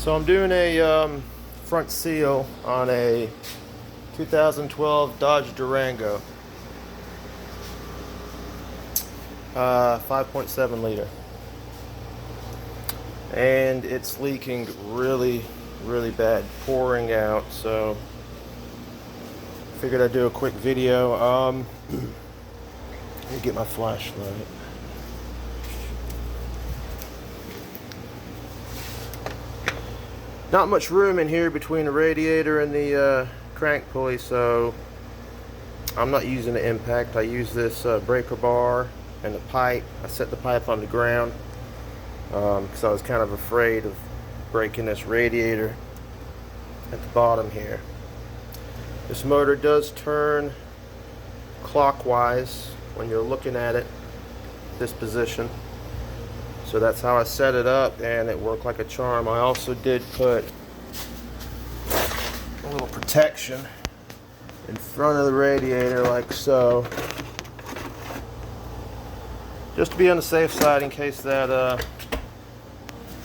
So I'm doing a front seal on a 2012 Dodge Durango, 5.7 liter, and it's leaking really bad, pouring out. So figured I'd do a quick video. Let me get my flashlight. Not much room in here between the radiator and the crank pulley, so I'm not using the impact. I use this breaker bar and the pipe. I set the pipe on the ground because I was kind of afraid of breaking this radiator at the bottom here. This motor does turn clockwise when you're looking at it, this position. So that's how I set it up, and it worked like a charm. I also did put a little protection in front of the radiator like so, just to be on the safe side in case that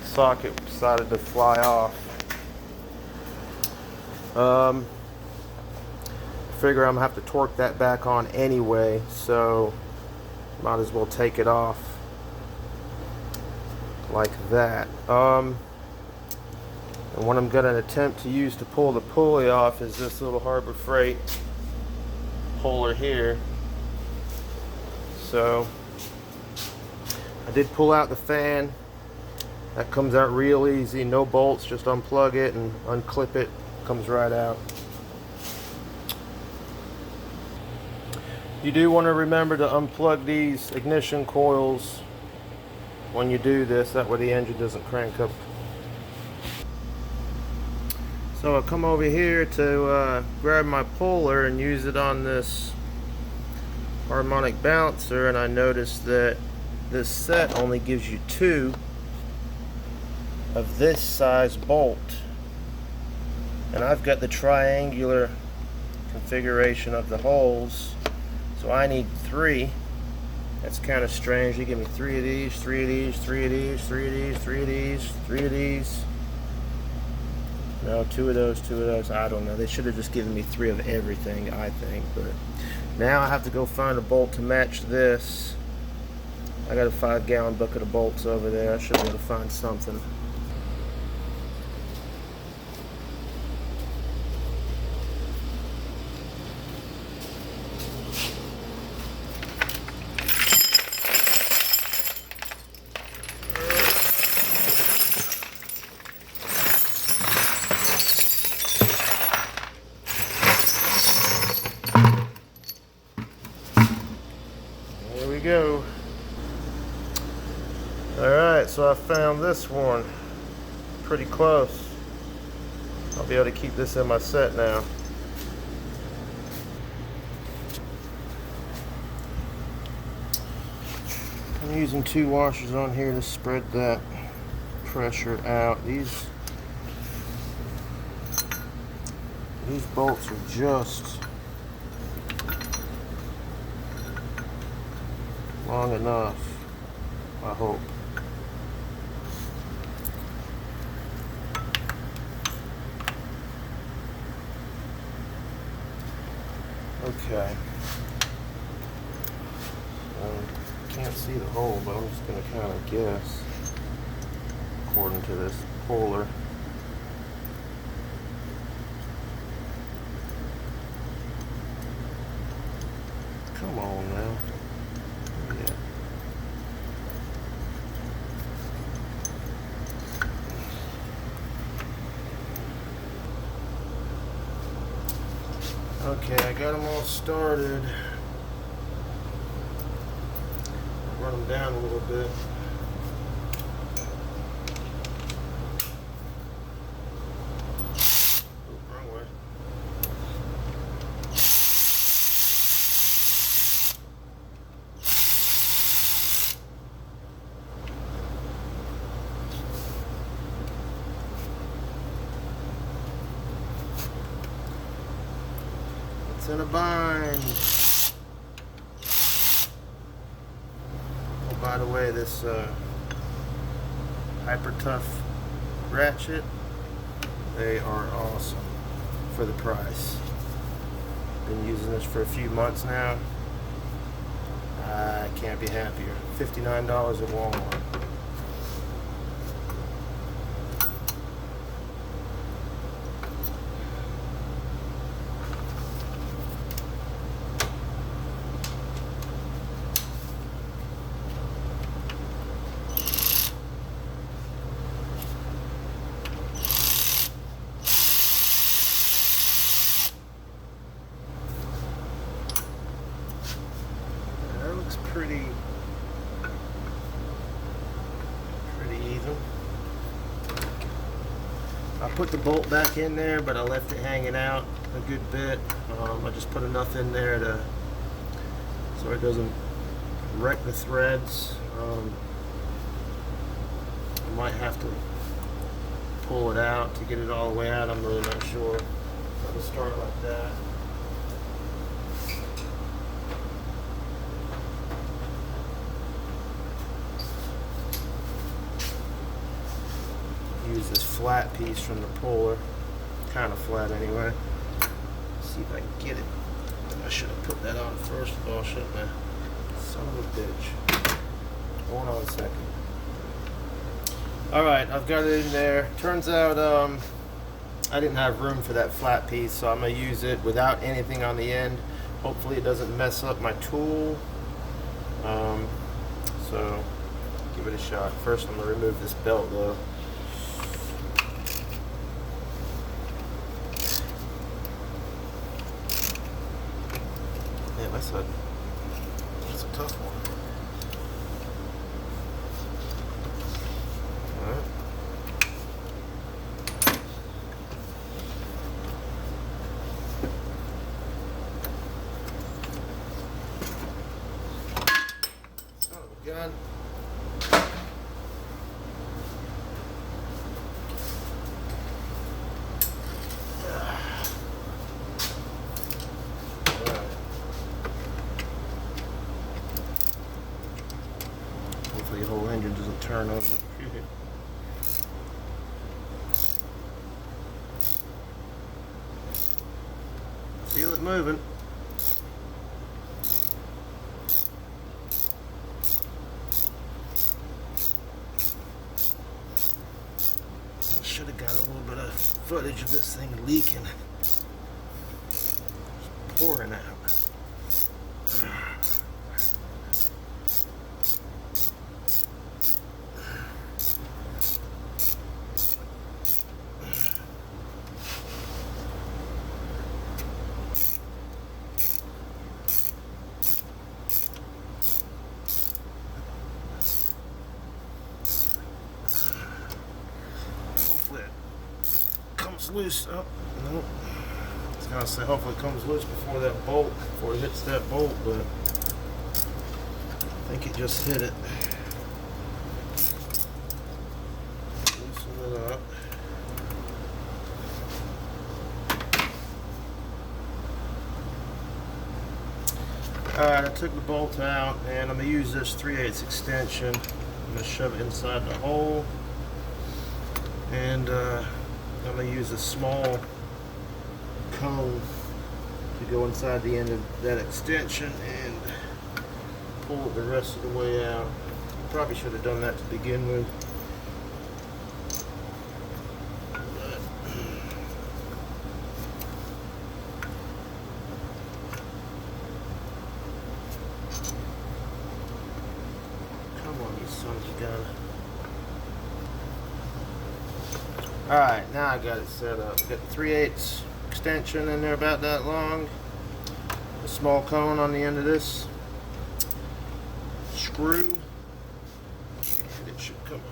socket decided to fly off. Figure I'm gonna have to torque that back on anyway, so might as well take it off like that. And what I'm going to attempt to use to pull the pulley off is this little Harbor Freight puller here. So I did pull out the fan. That comes out real easy, no bolts, just unplug it and unclip it, comes right out. You do want to remember to unplug these ignition coils when you do this, that way the engine doesn't crank up. So I come over here to grab my puller and use it on this harmonic bouncer, and I noticed that this set only gives you 2 of this size bolt, and I've got the triangular configuration of the holes, so I need 3. That's kind of strange. You give me 3 of these, 3 of these, 3 of these, 3 of these, 3 of these, 3 of these. No, 2 of those, 2 of those. I don't know. They should have just given me 3 of everything, I think. But now I have to go find a bolt to match this. I got a 5-gallon bucket of bolts over there. I should be able to find something. Go. Alright, so I found this one pretty close. I'll be able to keep this in my set now. I'm using 2 washers on here to spread that pressure out. These bolts are just long enough, I hope. Okay. Can't see the hole, but I'm just going to kind of guess according to this puller. Come on now. Okay, I got them all started. Run them down a little bit. Oh, wrong way. It's in a bind. Oh, by the way, this Hyper Tough ratchet They are awesome for the price. Been using this for a few months now. I can't be happier. $59 at Walmart. Pretty even. I put the bolt back in there, but I left it hanging out a good bit. I just put enough in there so it doesn't wreck the threads. I might have to pull it out to get it all the way out. I'm really not sure. I'll start like that. Use this flat piece from the puller, kind of flat anyway. See if I can get it. I should have put that on first of all, shouldn't I? Son of a bitch. Hold on a second. Alright, I've got it in there. Turns out I didn't have room for that flat piece, so I'm going to use it without anything on the end. Hopefully it doesn't mess up my tool. So give it a shot. First I'm going to remove this belt though. Yeah, that's a tough one. Alright. Son of a gun. Hopefully the whole engine doesn't turn over. Feel it moving. Should have got a little bit of footage of this thing leaking. Just pouring out. Loose. Oh, no. I was gonna say hopefully it comes loose before it hits that bolt, but I think it just hit it. Loosen it up. Alright, I took the bolt out and I'm gonna use this 3/8 extension. I'm gonna shove it inside the hole and I'm going to use a small cone to go inside the end of that extension and pull it the rest of the way out. Probably should have done that to begin with. Come on, you son of a gun. Alright, now I got it set up. Got the 3/8 extension in there about that long. A small cone on the end of this screw. And it should come off.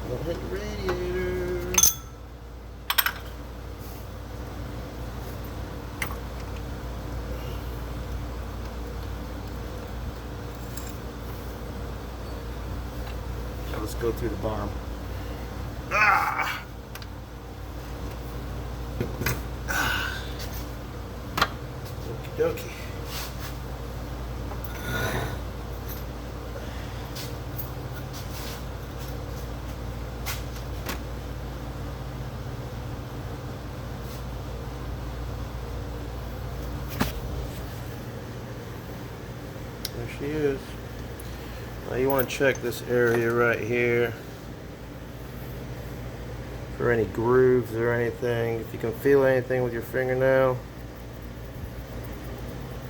Don't hit the radiator. go through the bottom. Ah! Okie dokie. There she is. Now you want to check this area right here for any grooves or anything. If you can feel anything with your fingernail,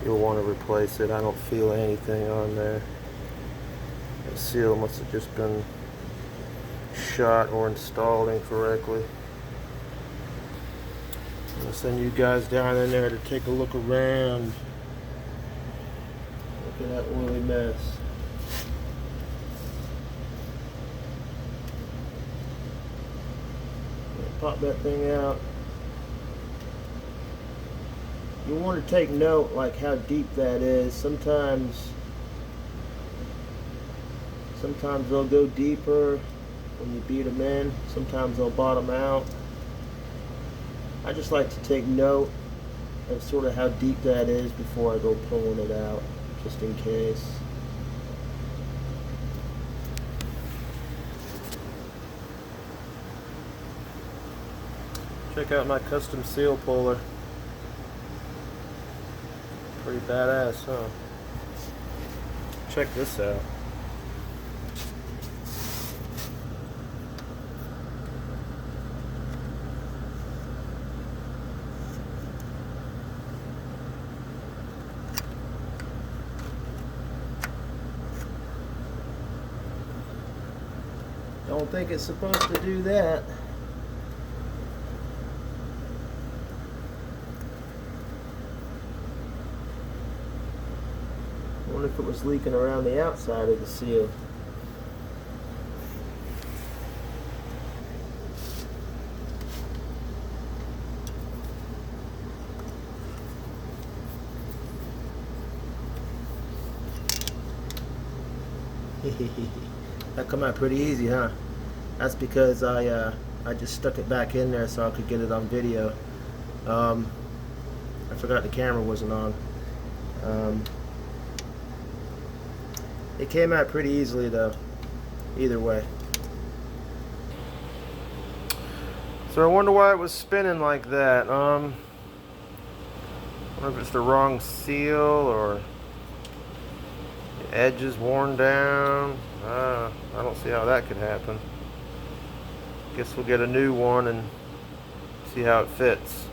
you'll want to replace it. I don't feel anything on there. The seal must have just been shot or installed incorrectly. I'm going to send you guys down in there to take a look around. Look at that oily mess. Pop that thing out. You want to take note like how deep that is. Sometimes they'll go deeper when you beat them in. Sometimes they'll bottom out. I just like to take note of sort of how deep that is before I go pulling it out, just in case. Check out my custom seal puller. Pretty badass, huh? Check this out. Don't think it's supposed to do that. I wonder if it was leaking around the outside of the seal. That come out pretty easy, huh? That's because I just stuck it back in there so I could get it on video. I forgot the camera wasn't on. It came out pretty easily though, either way. So I wonder why it was spinning like that. I wonder if it's the wrong seal or the edge is worn down. I don't see how that could happen. Guess we'll get a new one and see how it fits.